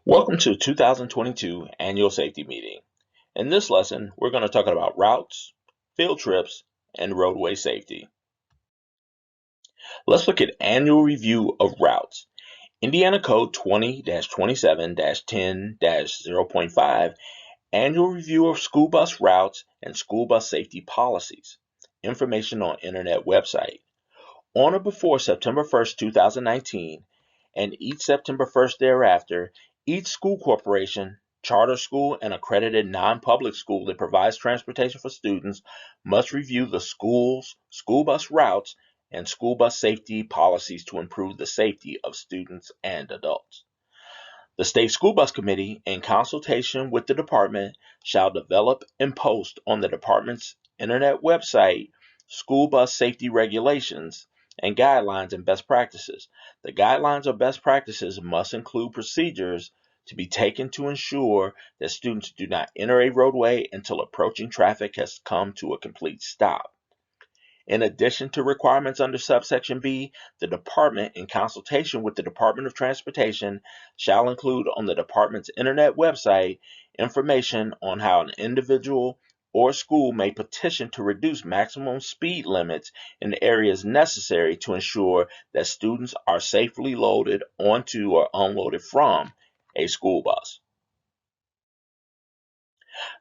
Welcome to the 2022 Annual Safety Meeting. In this lesson, we're going to talk about routes, field trips, and roadway safety. Let's look at Annual Review of Routes. Indiana Code 20-27-10-0.5 Annual Review of School Bus Routes and School Bus Safety Policies. Information on Internet website. On or before September 1st, 2019, and each September 1st thereafter, each school corporation, charter school, and accredited non-public school that provides transportation for students must review the school's school bus routes and school bus safety policies to improve the safety of students and adults. The State School Bus Committee, in consultation with the department, shall develop and post on the department's internet website school bus safety regulations and guidelines and best practices. The guidelines or best practices must include procedures to be taken to ensure that students do not enter a roadway until approaching traffic has come to a complete stop. In addition to requirements under subsection B, the department, in consultation with the Department of Transportation, shall include on the department's internet website information on how an individual or school may petition to reduce maximum speed limits in areas necessary to ensure that students are safely loaded onto or unloaded from a school bus.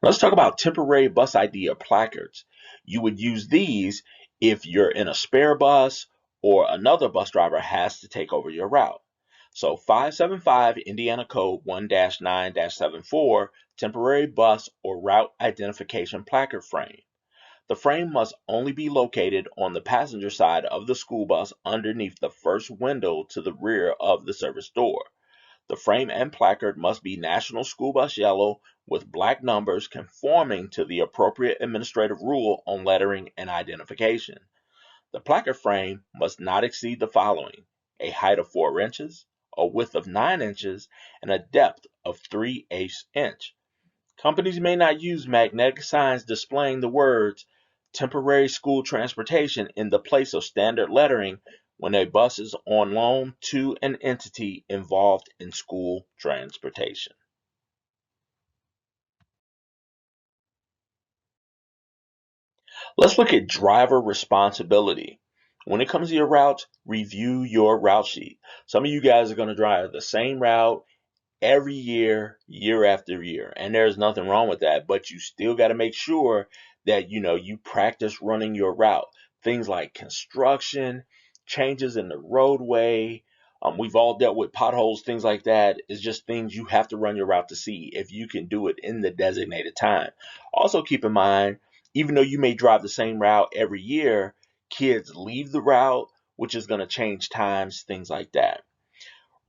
Let's talk about temporary bus ID or placards. You would use these if you're in a spare bus or another bus driver has to take over your route. So 575 Indiana Code 1-9-74 temporary bus or route identification placard frame. The frame must only be located on the passenger side of the school bus underneath the first window to the rear of the service door. The frame and placard must be National School Bus Yellow with black numbers conforming to the appropriate administrative rule on lettering and identification. The placard frame must not exceed the following: a height of 4 inches, a width of 9 inches, and a depth of 3/8 inch. Companies may not use magnetic signs displaying the words temporary school transportation in the place of standard lettering when a bus is on loan to an entity involved in school transportation. Let's look at driver responsibility. When it comes to your routes, review your route sheet. Some of you guys are going to drive the same route every year, year after year, and there's nothing wrong with that, but you still got to make sure that you practice running your route. Things like construction, changes in the roadway, we've all dealt with potholes, things like that. It's just things you have to run your route to see if you can do it in the designated time. Also keep in mind, even though you may drive the same route every year, kids leave the route, which is going to change times, things like that.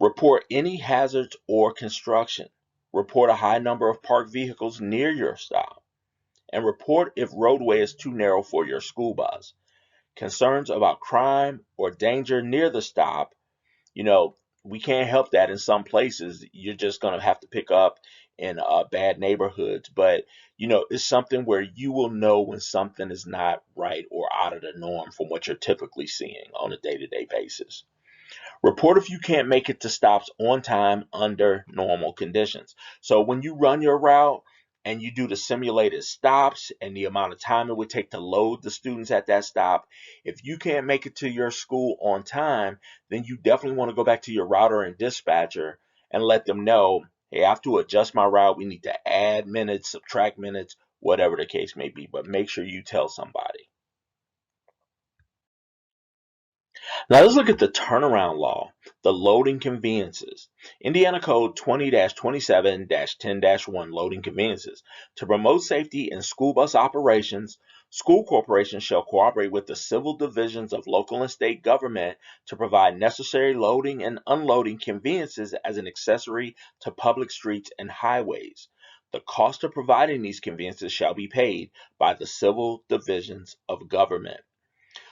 Report any hazards or construction. Report a high number of parked vehicles near your stop. And report if roadway is too narrow for your school bus. Concerns about crime or danger near the stop, we can't help that in some places. You're just going to have to pick up in bad neighborhoods. But, it's something where you will know when something is not right or out of the norm from what you're typically seeing on a day-to-day basis. Report if you can't make it to stops on time under normal conditions. So when you run your route and you do the simulated stops and the amount of time it would take to load the students at that stop, if you can't make it to your school on time, then you definitely want to go back to your router and dispatcher and let them know, hey, I have to adjust my route. We need to add minutes, subtract minutes, whatever the case may be, but make sure you tell somebody. Now let's look at the turnaround law, the loading conveniences. Indiana Code 20-27-10-1 loading conveniences. To promote safety in school bus operations, school corporations shall cooperate with the civil divisions of local and state government to provide necessary loading and unloading conveniences as an accessory to public streets and highways. The cost of providing these conveniences shall be paid by the civil divisions of government.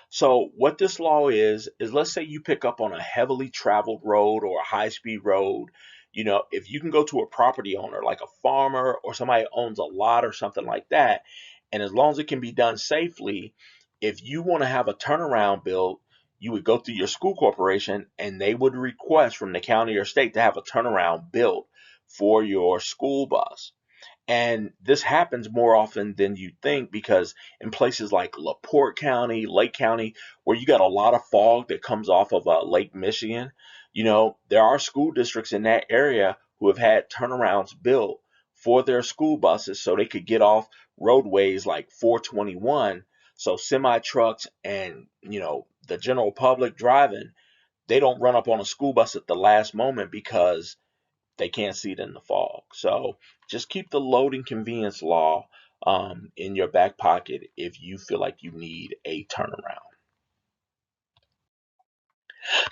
So what this law is let's say you pick up on a heavily traveled road or a high-speed road. If you can go to a property owner like a farmer or somebody who owns a lot or something like that, and as long as it can be done safely, if you want to have a turnaround built, you would go through your school corporation and they would request from the county or state to have a turnaround built for your school bus. And this happens more often than you think because in places like LaPorte County, Lake County, where you got a lot of fog that comes off of Lake Michigan, there are school districts in that area who have had turnarounds built for their school buses so they could get off roadways like 421. So semi trucks and, the general public driving, they don't run up on a school bus at the last moment because they can't see it in the fog. So just keep the loading convenience law in your back pocket if you feel like you need a turnaround.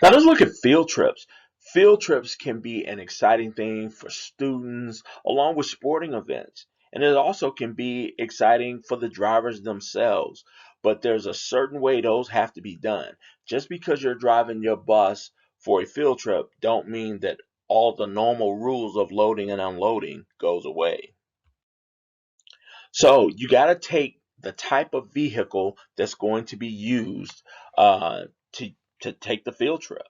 Now let's look at field trips. Field trips can be an exciting thing for students along with sporting events. And it also can be exciting for the drivers themselves. But there's a certain way those have to be done. Just because you're driving your bus for a field trip don't mean that all the normal rules of loading and unloading goes away. So you got to take the type of vehicle that's going to be used uh, to take the field trip.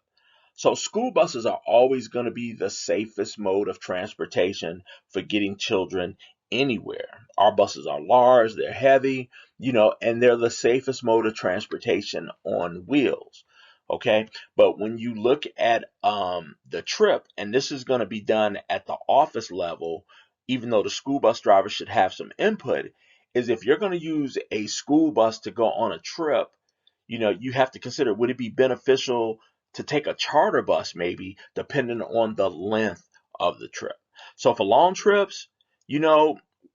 So school buses are always going to be the safest mode of transportation for getting children anywhere. Our buses are large, they're heavy, and they're the safest mode of transportation on wheels. Okay, but when you look at the trip, and this is going to be done at the office level, even though the school bus driver should have some input, is if you're going to use a school bus to go on a trip, you have to consider, would it be beneficial to take a charter bus maybe, depending on the length of the trip. So for long trips,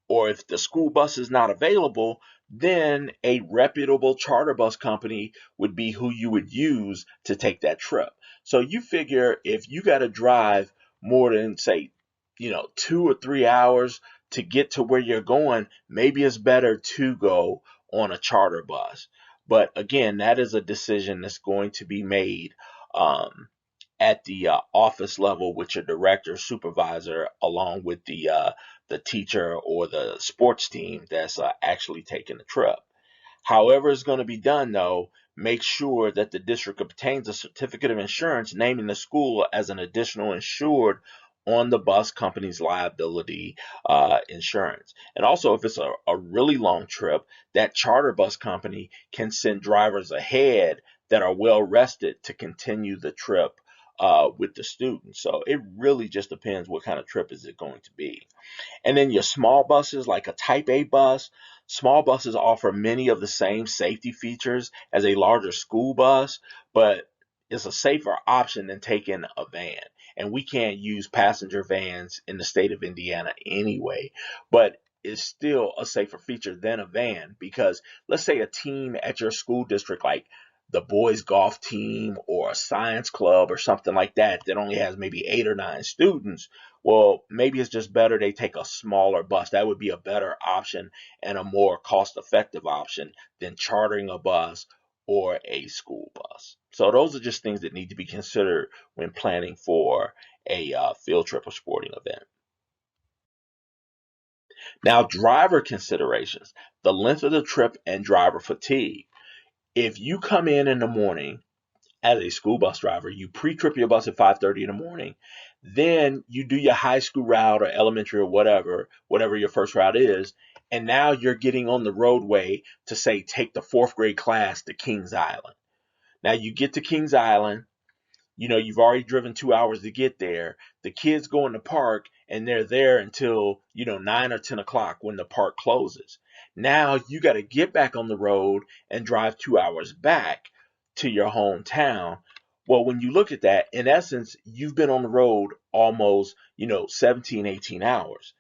or if the school bus is not available, then a reputable charter bus company would be who you would use to take that trip. So you figure if you got to drive more than, say, 2 or 3 hours to get to where you're going, maybe it's better to go on a charter bus. But again, that is a decision that's going to be made at the office level with your director, supervisor, along with the teacher or the sports team that's actually taking the trip. However it's going to be done, though, make sure that the district obtains a certificate of insurance naming the school as an additional insured on the bus company's liability insurance. And also, if it's a really long trip, that charter bus company can send drivers ahead that are well rested to continue the trip with the student. So it really just depends what kind of trip is it going to be. And then your small buses, like a Type A bus, small buses offer many of the same safety features as a larger school bus, but it's a safer option than taking a van. And we can't use passenger vans in the state of Indiana anyway, but it's still a safer feature than a van because let's say a team at your school district, like the boys golf team or a science club or something like that, that only has maybe 8 or 9 students, well, maybe it's just better they take a smaller bus. That would be a better option and a more cost-effective option than chartering a bus or a school bus. So those are just things that need to be considered when planning for a field trip or sporting event. Now, driver considerations, the length of the trip and driver fatigue. If you come in the morning as a school bus driver, you pre-trip your bus at 5:30 in the morning, then you do your high school route or elementary or whatever your first route is, and now you're getting on the roadway to, say, take the fourth grade class to Kings Island. Now you get to Kings Island, you've already driven 2 hours to get there. The kids go in the park and they're there until, 9 or 10 o'clock when the park closes. Now you got to get back on the road and drive 2 hours back to your hometown. Well, when you look at that, in essence, you've been on the road almost, 17, 18 hours.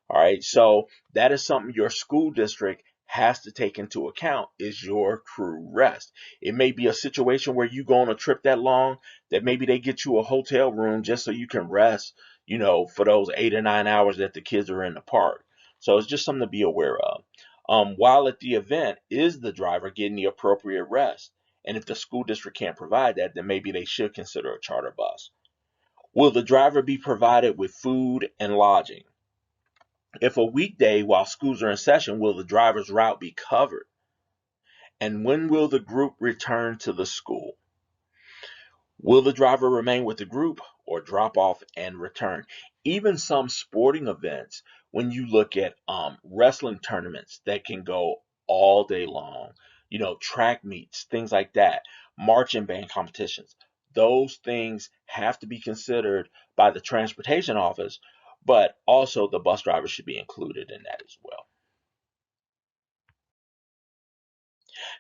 All right. So that is something your school district has to take into account is your crew rest. It may be a situation where you go on a trip that long that maybe they get you a hotel room just so you can rest, for those 8 or 9 hours that the kids are in the park. So it's just something to be aware of. While at the event, is the driver getting the appropriate rest? And if the school district can't provide that, then maybe they should consider a charter bus. Will the driver be provided with food and lodging? If a weekday while schools are in session, will the driver's route be covered? And when will the group return to the school? Will the driver remain with the group or drop off and return. Even some sporting events, when you look at wrestling tournaments that can go all day long, track meets, things like that, marching band competitions, those things have to be considered by the transportation office, but also the bus driver should be included in that as well.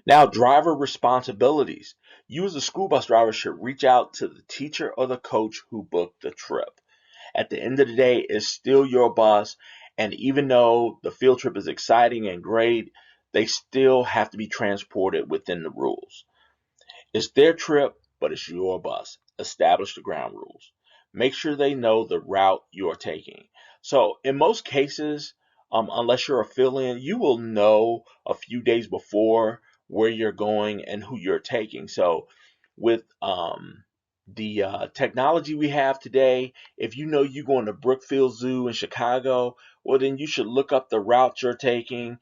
Now, driver responsibilities. You as a school bus driver should reach out to the teacher or the coach who booked the trip. At the end of the day, it's still your bus, and even though the field trip is exciting and great, they still have to be transported within the rules. It's their trip, but it's your bus. Establish the ground rules. Make sure they know the route you're taking. So, in most cases, unless you're a fill in, you will know a few days before where you're going and who you're taking. So, with the technology we have today, if you know you're going to Brookfield Zoo in Chicago, well, then you should look up the route you're taking,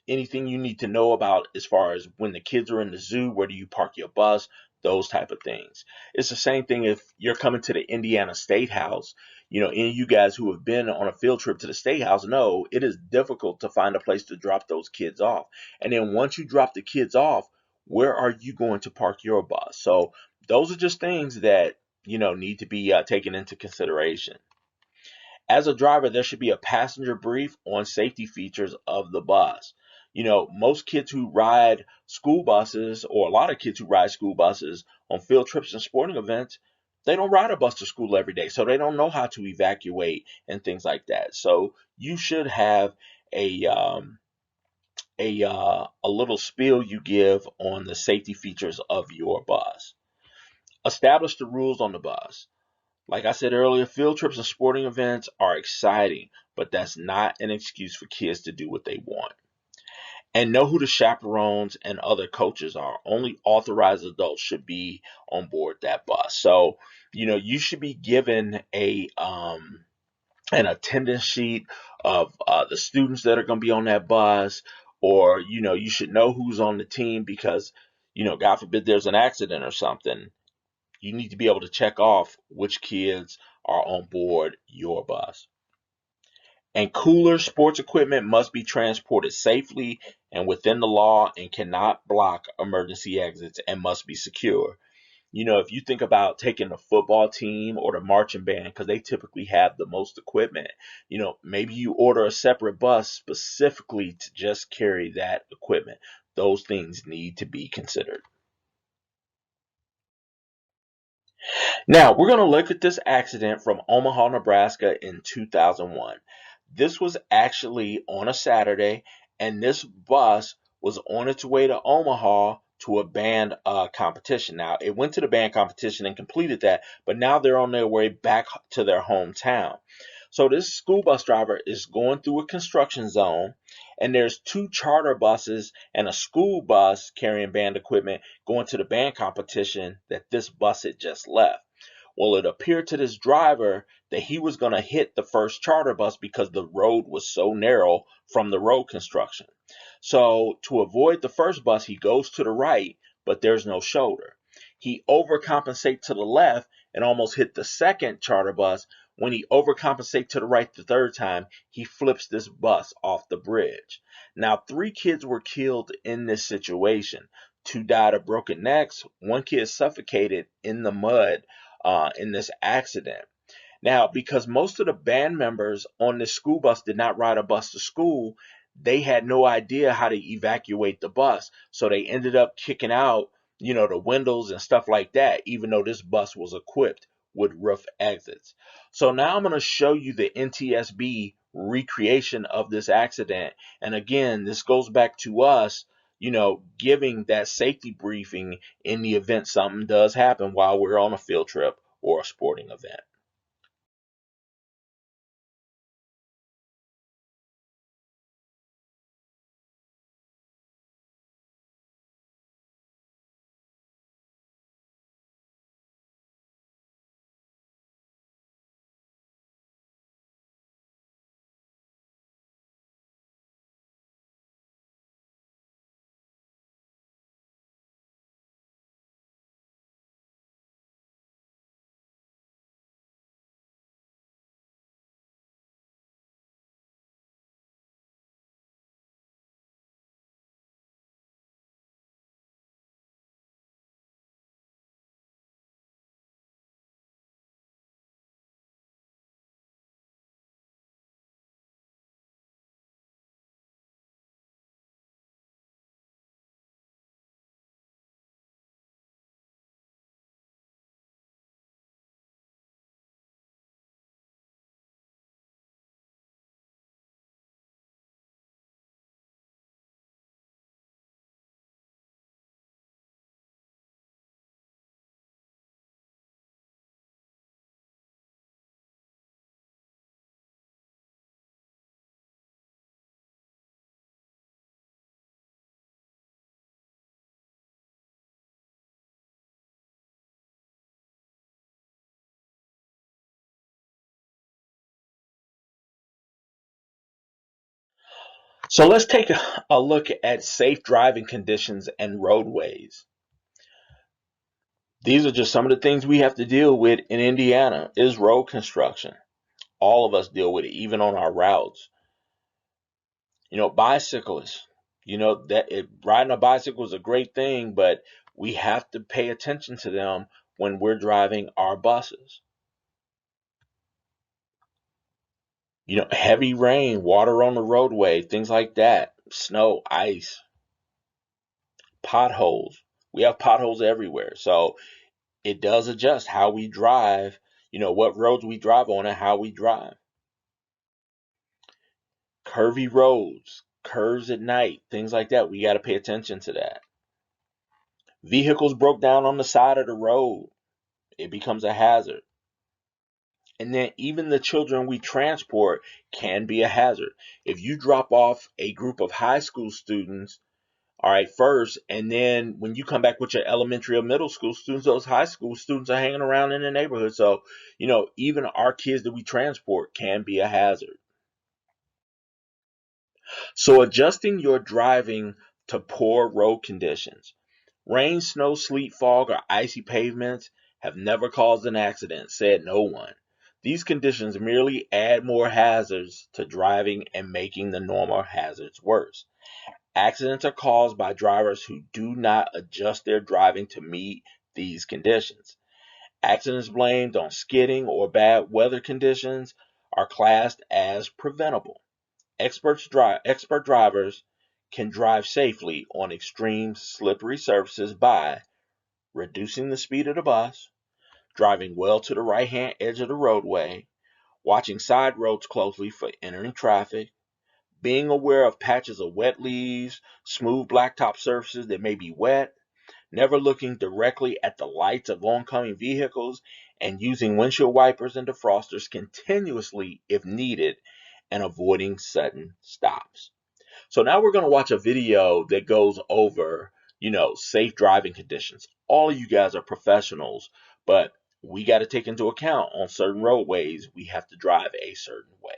anything you need to know about as far as when the kids are in the zoo, where do you park your bus, those type of things. It's the same thing if you're coming to the Indiana State House. Any of you guys who have been on a field trip to the State House know it is difficult to find a place to drop those kids off. And then once you drop the kids off, where are you going to park your bus? So those are just things that need to be taken into consideration. As a driver, there should be a passenger brief on safety features of the bus. Most kids who ride school buses, or a lot of kids who ride school buses on field trips and sporting events, they don't ride a bus to school every day, so they don't know how to evacuate and things like that. So you should have a little spiel you give on the safety features of your bus. Establish the rules on the bus. Like I said earlier, field trips and sporting events are exciting, but that's not an excuse for kids to do what they want. And know who the chaperones and other coaches are. Only authorized adults should be on board that bus. So, you should be given an attendance sheet of the students that are going to be on that bus, or you should know who's on the team because God forbid there's an accident or something. You need to be able to check off which kids are on board your bus. And cooler sports equipment must be transported safely and within the law and cannot block emergency exits and must be secure. If you think about taking the football team or the marching band, because they typically have the most equipment, maybe you order a separate bus specifically to just carry that equipment. Those things need to be considered. Now, we're going to look at this accident from Omaha, Nebraska in 2001. This was actually on a Saturday, and this bus was on its way to Omaha to a band competition. Now, it went to the band competition and completed that, but now they're on their way back to their hometown. So this school bus driver is going through a construction zone, and there's two charter buses and a school bus carrying band equipment going to the band competition that this bus had just left. Well, it appeared to this driver that he was going to hit the first charter bus because the road was so narrow from the road construction. So, to avoid the first bus, he goes to the right, but there's no shoulder. He overcompensates to the left and almost hit the second charter bus. When he overcompensates to the right the third time, he flips this bus off the bridge. Now, three kids were killed in this situation. Two died of broken necks. One kid suffocated in the mud in this accident. Now, because most of the band members on this school bus did not ride a bus to school, they had no idea how to evacuate the bus. So they ended up kicking out, the windows and stuff like that, even though this bus was equipped with roof exits. So now I'm going to show you the NTSB recreation of this accident. And again, this goes back to us, giving that safety briefing in the event something does happen while we're on a field trip or a sporting event. So let's take a look at safe driving conditions and roadways. These are just some of the things we have to deal with in Indiana is road construction. All of us deal with it, even on our routes. Bicyclists, riding a bicycle is a great thing, but we have to pay attention to them when we're driving our buses. Heavy rain, water on the roadway, things like that, snow, ice, potholes. We have potholes everywhere. So it does adjust how we drive, what roads we drive on and how we drive. Curvy roads, curves at night, things like that. We got to pay attention to that. Vehicles broke down on the side of the road. It becomes a hazard. And then even the children we transport can be a hazard. If you drop off a group of high school students, all right, first, and then when you come back with your elementary or middle school students, those high school students are hanging around in the neighborhood. So, even our kids that we transport can be a hazard. So adjusting your driving to poor road conditions. Rain, snow, sleet, fog, or icy pavements have never caused an accident, said no one. These conditions merely add more hazards to driving and making the normal hazards worse. Accidents are caused by drivers who do not adjust their driving to meet these conditions. Accidents blamed on skidding or bad weather conditions are classed as preventable. Expert drivers can drive safely on extreme slippery surfaces by reducing the speed of the bus, driving well to the right-hand edge of the roadway, watching side roads closely for entering traffic, being aware of patches of wet leaves, smooth blacktop surfaces that may be wet, never looking directly at the lights of oncoming vehicles, and using windshield wipers and defrosters continuously if needed, and avoiding sudden stops. So now we're going to watch a video that goes over, safe driving conditions. All of you guys are professionals, but we got to take into account on certain roadways, we have to drive a certain way.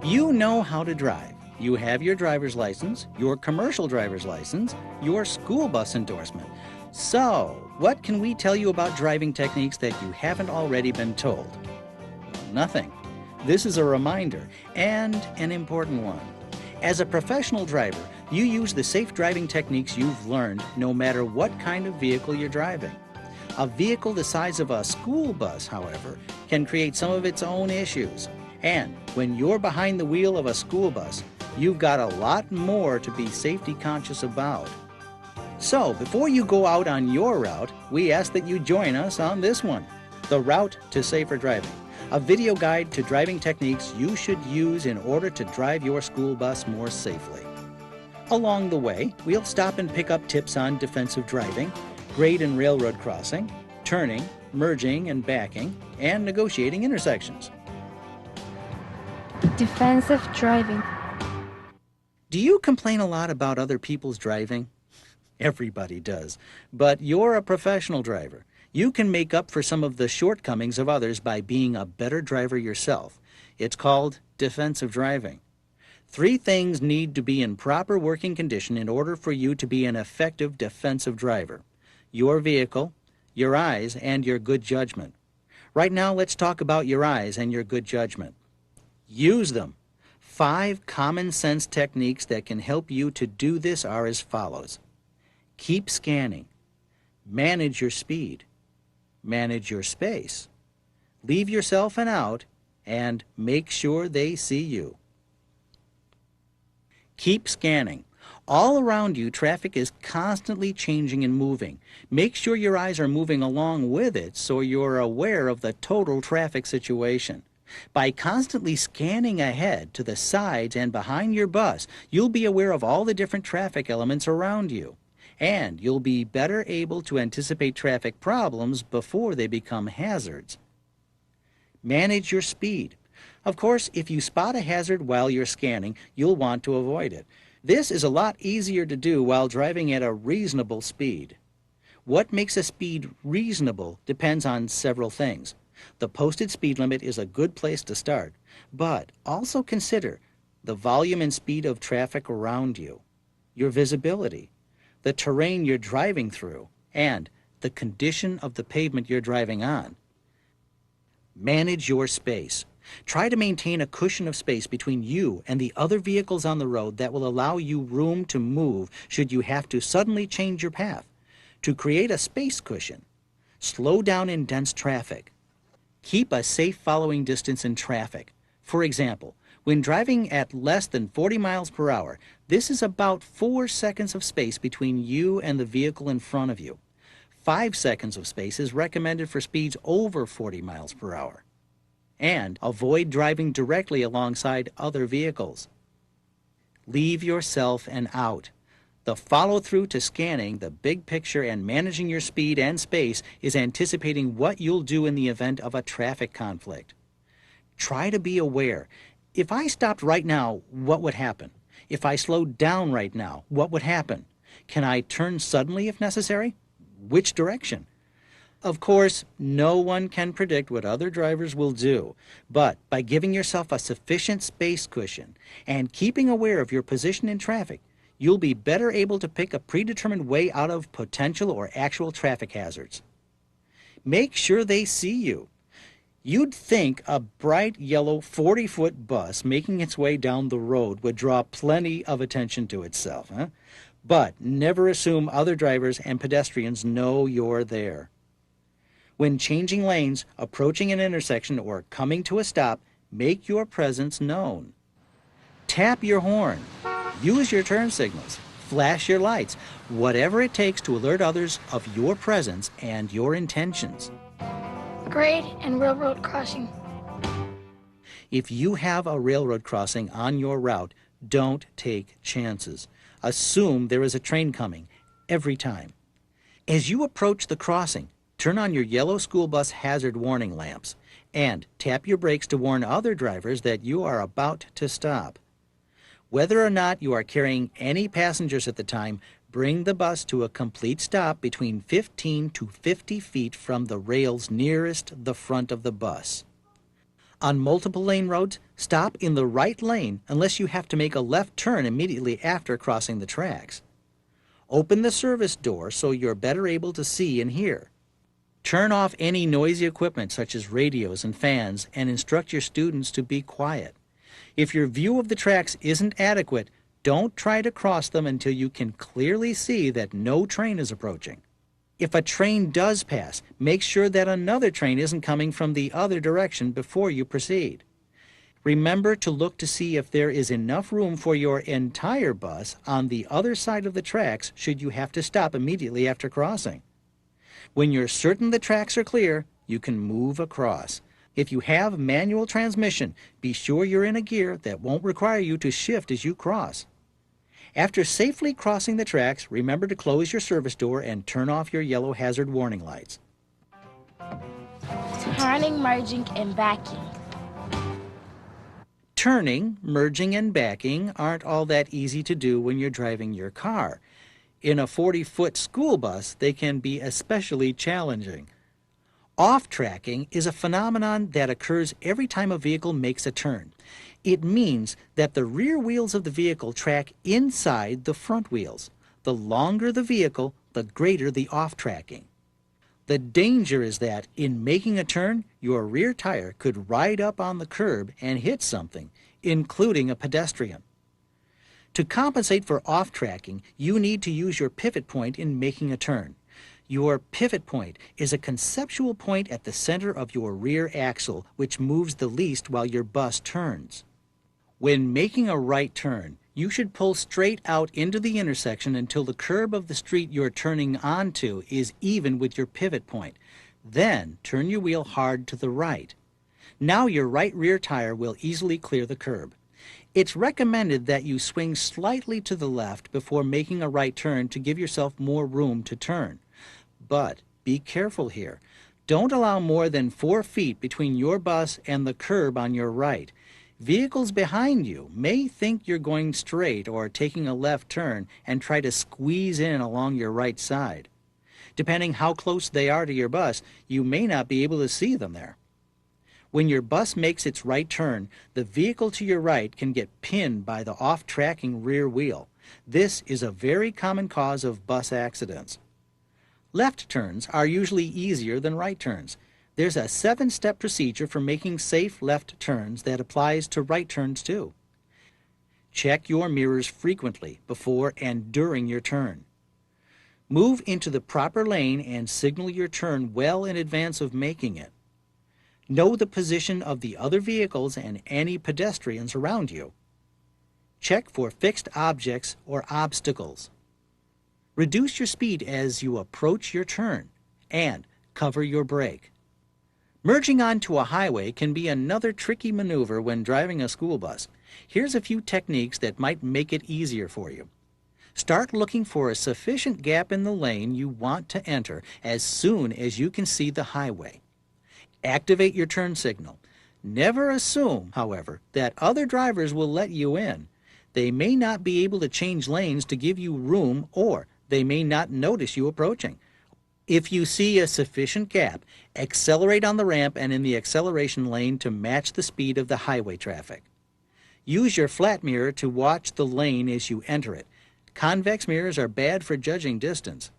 You know how to drive. You have your driver's license, your commercial driver's license, your school bus endorsement. So, what can we tell you about driving techniques that you haven't already been told? Nothing. This is a reminder, and an important one. As a professional driver, you use the safe driving techniques you've learned no matter what kind of vehicle you're driving. A vehicle the size of a school bus, however, can create some of its own issues. And when you're behind the wheel of a school bus, you've got a lot more to be safety conscious about. So, before you go out on your route, we ask that you join us on this one, The Route to Safer Driving, a video guide to driving techniques you should use in order to drive your school bus more safely. Along the way, we'll stop and pick up tips on defensive driving, grade and railroad crossing, turning, merging and backing, and negotiating intersections. Defensive driving. Do you complain a lot about other people's driving? Everybody does. But you're a professional driver. You can make up for some of the shortcomings of others by being a better driver yourself. It's called defensive driving. 3 things need to be in proper working condition in order for you to be an effective defensive driver: your vehicle, your eyes, and your good judgment. Right now, let's talk about your eyes and your good judgment. Use them. 5 common sense techniques that can help you to do this are as follows. Keep scanning. Manage your speed. Manage your space. Leave yourself an out, and make sure they see you. Keep scanning. All around you, traffic is constantly changing and moving. Make sure your eyes are moving along with it so you're aware of the total traffic situation. By constantly scanning ahead, to the sides, and behind your bus, you'll be aware of all the different traffic elements around you. and you'll be better able to anticipate traffic problems before they become hazards. Manage your speed. Of course, if you spot a hazard while you're scanning, you'll want to avoid it. This is a lot easier to do while driving at a reasonable speed. What makes a speed reasonable depends on several things. The posted speed limit is a good place to start, but also consider the volume and speed of traffic around you, your visibility, the terrain you're driving through, and the condition of the pavement you're driving on. Manage your space. Try to maintain a cushion of space between you and the other vehicles on the road that will allow you room to move should you have to suddenly change your path. To create a space cushion, slow down in dense traffic. Keep a safe following distance in traffic. For example, when driving at less than 40 miles per hour, this is about 4 seconds of space between you and the vehicle in front of you. 5 seconds of space is recommended for speeds over 40 miles per hour. And avoid driving directly alongside other vehicles. Leave yourself an out. The follow-through to scanning the big picture and managing your speed and space is anticipating what you'll do in the event of a traffic conflict. Try to be aware. If I stopped right now, what would happen? If I slowed down right now, what would happen? Can I turn suddenly if necessary? Which direction? Of course, no one can predict what other drivers will do, but by giving yourself a sufficient space cushion and keeping aware of your position in traffic, you'll be better able to pick a predetermined way out of potential or actual traffic hazards. Make sure they see you. You'd think a bright yellow 40-foot bus making its way down the road would draw plenty of attention to itself, huh? But never assume other drivers and pedestrians know you're there. When changing lanes, approaching an intersection, or coming to a stop, make your presence known. Tap your horn. Use your turn signals. Flash your lights. Whatever it takes to alert others of your presence and your intentions. Grade and railroad crossing. If you have a railroad crossing on your route, don't take chances. Assume there is a train coming every time. As you approach the crossing, turn on your yellow school bus hazard warning lamps and tap your brakes to warn other drivers that you are about to stop. Whether or not you are carrying any passengers at the time, bring the bus to a complete stop between 15 to 50 feet from the rails nearest the front of the bus. On multiple lane roads, stop in the right lane unless you have to make a left turn immediately after crossing the tracks. Open the service door so you're better able to see and hear. Turn off any noisy equipment such as radios and fans and instruct your students to be quiet. If your view of the tracks isn't adequate, don't try to cross them until you can clearly see that no train is approaching. If a train does pass, make sure that another train isn't coming from the other direction before you proceed. Remember to look to see if there is enough room for your entire bus on the other side of the tracks should you have to stop immediately after crossing. When you're certain the tracks are clear, you can move across. If you have manual transmission, be sure you're in a gear that won't require you to shift as you cross. After safely crossing the tracks, remember to close your service door and turn off your yellow hazard warning lights. Turning, merging, and backing. Turning, merging, and backing aren't all that easy to do when you're driving your car. In a 40-foot school bus, they can be especially challenging. Off-tracking is a phenomenon that occurs every time a vehicle makes a turn. It means that the rear wheels of the vehicle track inside the front wheels. The longer the vehicle, the greater the off-tracking. The danger is that in making a turn, your rear tire could ride up on the curb and hit something, including a pedestrian. To compensate for off-tracking, you need to use your pivot point in making a turn. Your pivot point is a conceptual point at the center of your rear axle, which moves the least while your bus turns. When making a right turn, you should pull straight out into the intersection until the curb of the street you're turning onto is even with your pivot point. Then turn your wheel hard to the right. Now your right rear tire will easily clear the curb. It's recommended that you swing slightly to the left before making a right turn to give yourself more room to turn. But be careful here. Don't allow more than 4 feet between your bus and the curb on your right. Vehicles behind you may think you're going straight or taking a left turn and try to squeeze in along your right side. Depending how close they are to your bus, you may not be able to see them there. When your bus makes its right turn, the vehicle to your right can get pinned by the off-tracking rear wheel. This is a very common cause of bus accidents. Left turns are usually easier than right turns. There's a 7-step procedure for making safe left turns that applies to right turns too. Check your mirrors frequently before and during your turn. Move into the proper lane and signal your turn well in advance of making it. Know the position of the other vehicles and any pedestrians around you. Check for fixed objects or obstacles. Reduce your speed as you approach your turn and cover your brake. Merging onto a highway can be another tricky maneuver when driving a school bus. Here's a few techniques that might make it easier for you. Start looking for a sufficient gap in the lane you want to enter as soon as you can see the highway. Activate your turn signal. Never assume, however, that other drivers will let you in. They may not be able to change lanes to give you room, or they may not notice you approaching. If you see a sufficient gap, accelerate on the ramp and in the acceleration lane to match the speed of the highway traffic. Use your flat mirror to watch the lane as you enter it. Convex mirrors are bad for judging distance.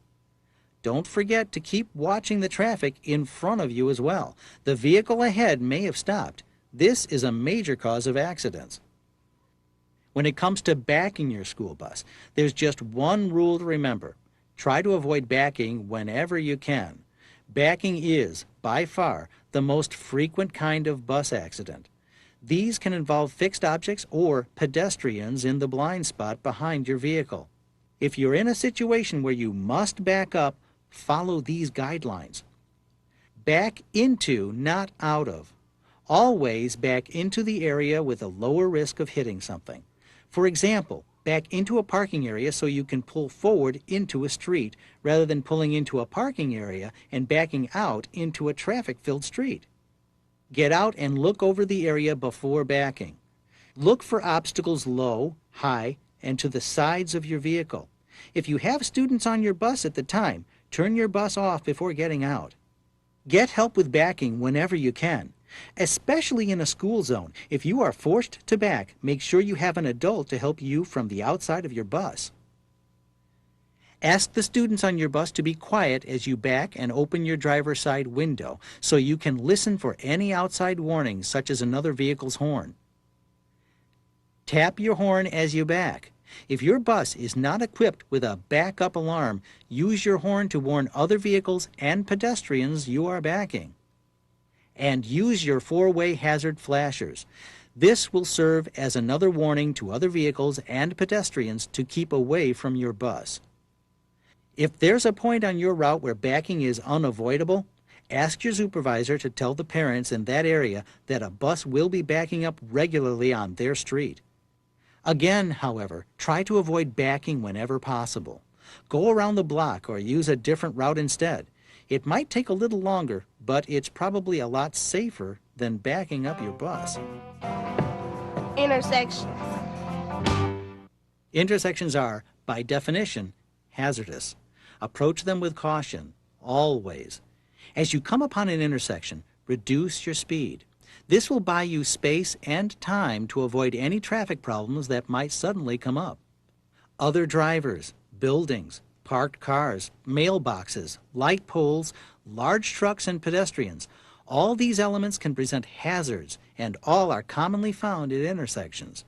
Don't forget to keep watching the traffic in front of you as well. The vehicle ahead may have stopped. This is a major cause of accidents. When it comes to backing your school bus, there's just one rule to remember. Try to avoid backing whenever you can. Backing is, by far, the most frequent kind of bus accident. These can involve fixed objects or pedestrians in the blind spot behind your vehicle. If you're in a situation where you must back up, follow these guidelines. Back into, not out of. Always back into the area with a lower risk of hitting something. For example, back into a parking area so you can pull forward into a street rather than pulling into a parking area and backing out into a traffic-filled street. Get out and look over the area before backing. Look for obstacles low, high, and to the sides of your vehicle. If you have students on your bus at the time, turn your bus off before getting out. Get help with backing whenever you can. Especially in a school zone, if you are forced to back, make sure you have an adult to help you from the outside of your bus. Ask the students on your bus to be quiet as you back and open your driver's side window so you can listen for any outside warnings such as another vehicle's horn. Tap your horn as you back. If your bus is not equipped with a backup alarm, use your horn to warn other vehicles and pedestrians you are backing. And use your 4-way hazard flashers. This will serve as another warning to other vehicles and pedestrians to keep away from your bus. If there's a point on your route where backing is unavoidable, ask your supervisor to tell the parents in that area that a bus will be backing up regularly on their street. Again, however, try to avoid backing whenever possible. Go around the block or use a different route instead. It might take a little longer, but it's probably a lot safer than backing up your bus. Intersections. Intersections are, by definition, hazardous. Approach them with caution, always. As you come upon an intersection, reduce your speed. This will buy you space and time to avoid any traffic problems that might suddenly come up. Other drivers, buildings, parked cars, mailboxes, light poles, large trucks, and pedestrians. All these elements can present hazards, and all are commonly found at intersections.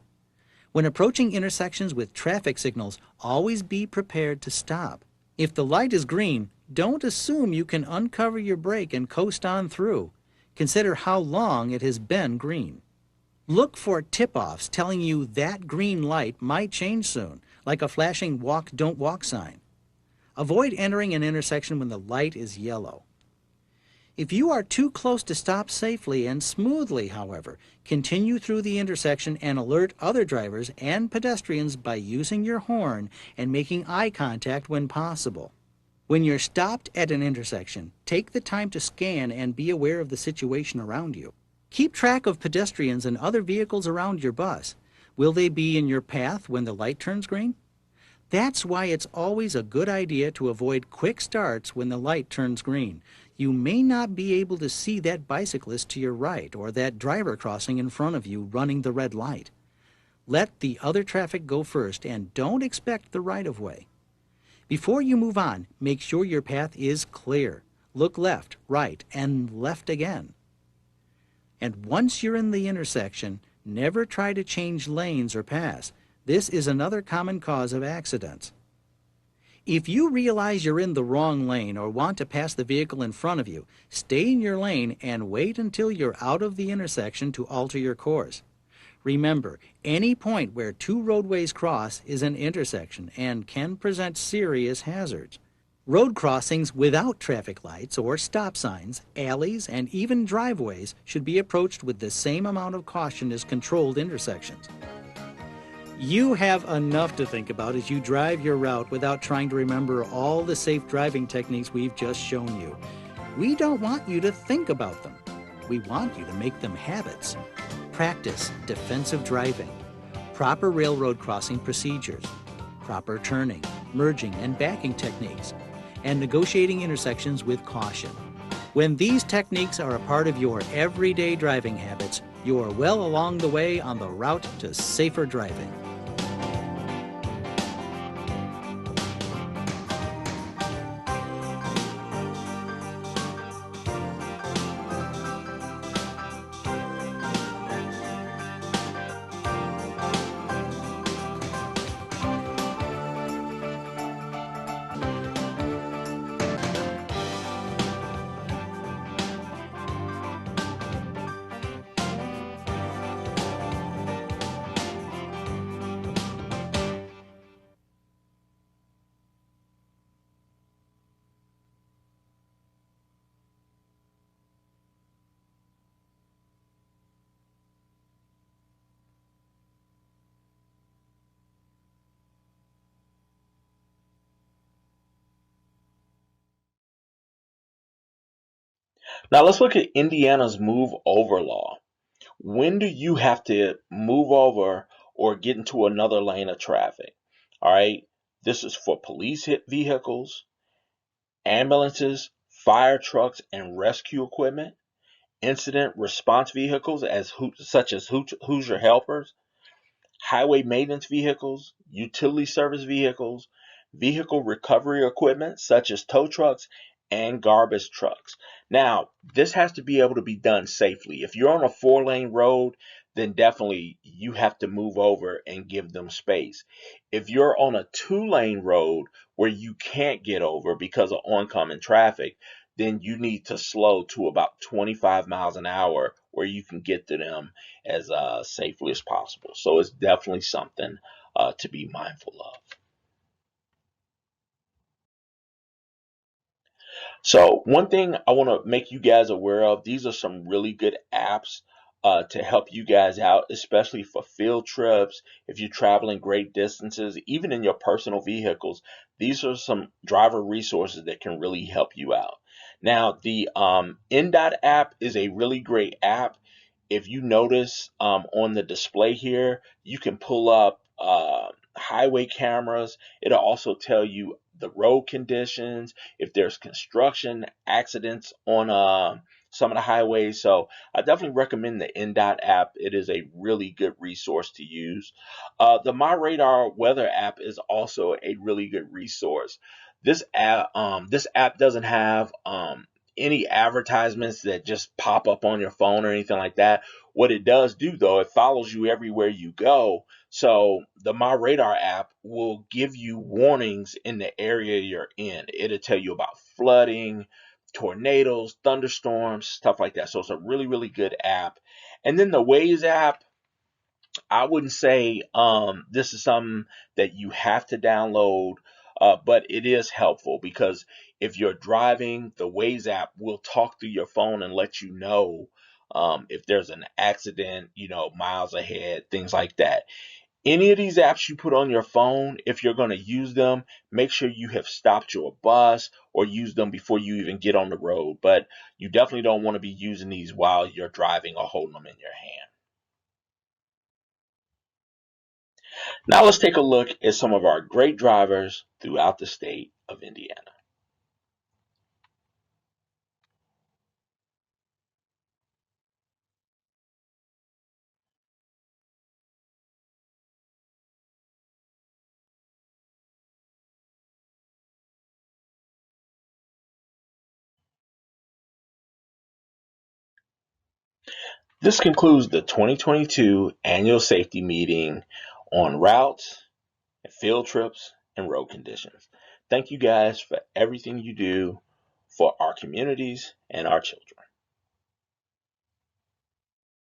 When approaching intersections with traffic signals, always be prepared to stop. If the light is green, don't assume you can uncover your brake and coast on through. Consider how long it has been green. Look for tip-offs telling you that green light might change soon, like a flashing walk, don't walk sign. Avoid entering an intersection when the light is yellow. If you are too close to stop safely and smoothly, however, continue through the intersection and alert other drivers and pedestrians by using your horn and making eye contact when possible. When you're stopped at an intersection, take the time to scan and be aware of the situation around you. Keep track of pedestrians and other vehicles around your bus. Will they be in your path when the light turns green? That's why it's always a good idea to avoid quick starts when the light turns green. You may not be able to see that bicyclist to your right or that driver crossing in front of you running the red light. Let the other traffic go first and don't expect the right-of-way. Before you move on, make sure your path is clear. Look left, right, and left again. And once you're in the intersection, never try to change lanes or pass. This is another common cause of accidents. If you realize you're in the wrong lane or want to pass the vehicle in front of you, stay in your lane and wait until you're out of the intersection to alter your course. Remember, any point where two roadways cross is an intersection and can present serious hazards. Road crossings without traffic lights or stop signs, alleys, and even driveways should be approached with the same amount of caution as controlled intersections. You have enough to think about as you drive your route without trying to remember all the safe driving techniques we've just shown you. We don't want you to think about them. We want you to make them habits. Practice defensive driving, proper railroad crossing procedures, proper turning, merging, and backing techniques, and negotiating intersections with caution. When these techniques are a part of your everyday driving habits, you are well along the way on the route to safer driving. Now let's look at Indiana's move over law. When do you have to move over or get into another lane of traffic? All right. This is for police vehicles, ambulances, fire trucks, and rescue equipment, incident response vehicles such as Hoosier Helpers, highway maintenance vehicles, utility service vehicles, vehicle recovery equipment such as tow trucks, and garbage trucks. Now, this has to be able to be done safely. If you're on a 4-lane road, then definitely you have to move over and give them space. If you're on a 2-lane road where you can't get over because of oncoming traffic, then you need to slow to about 25 miles an hour where you can get to them as safely as possible. So it's definitely something to be mindful of. So one thing I want to make you guys aware of, these are some really good apps to help you guys out, especially for field trips, if you're traveling great distances, even in your personal vehicles. These are some driver resources that can really help you out. Now, the NDOT app is a really great app. If you notice on the display here, you can pull up highway cameras. It'll also tell you the road conditions, if there's construction accidents on some of the highways. So I definitely recommend the NDOT app. It is a really good resource to use. The MyRadar weather app is also a really good resource. This app doesn't have any advertisements that just pop up on your phone or anything like that. What it does do, though, it follows you everywhere you go. So the MyRadar app will give you warnings in the area you're in. It'll tell you about flooding, tornadoes, thunderstorms, stuff like that. So it's a really, really good app. And then the Waze app, I wouldn't say this is something that you have to download. but it is helpful because if you're driving, the Waze app will talk through your phone and let you know if there's an accident, miles ahead, things like that. Any of these apps you put on your phone, if you're going to use them, make sure you have stopped your bus or use them before you even get on the road. But you definitely don't want to be using these while you're driving or holding them in your hand. Now let's take a look at some of our great drivers throughout the state of Indiana. This concludes the 2022 annual safety meeting on routes, field trips, and road conditions. Thank you guys for everything you do for our communities and our children.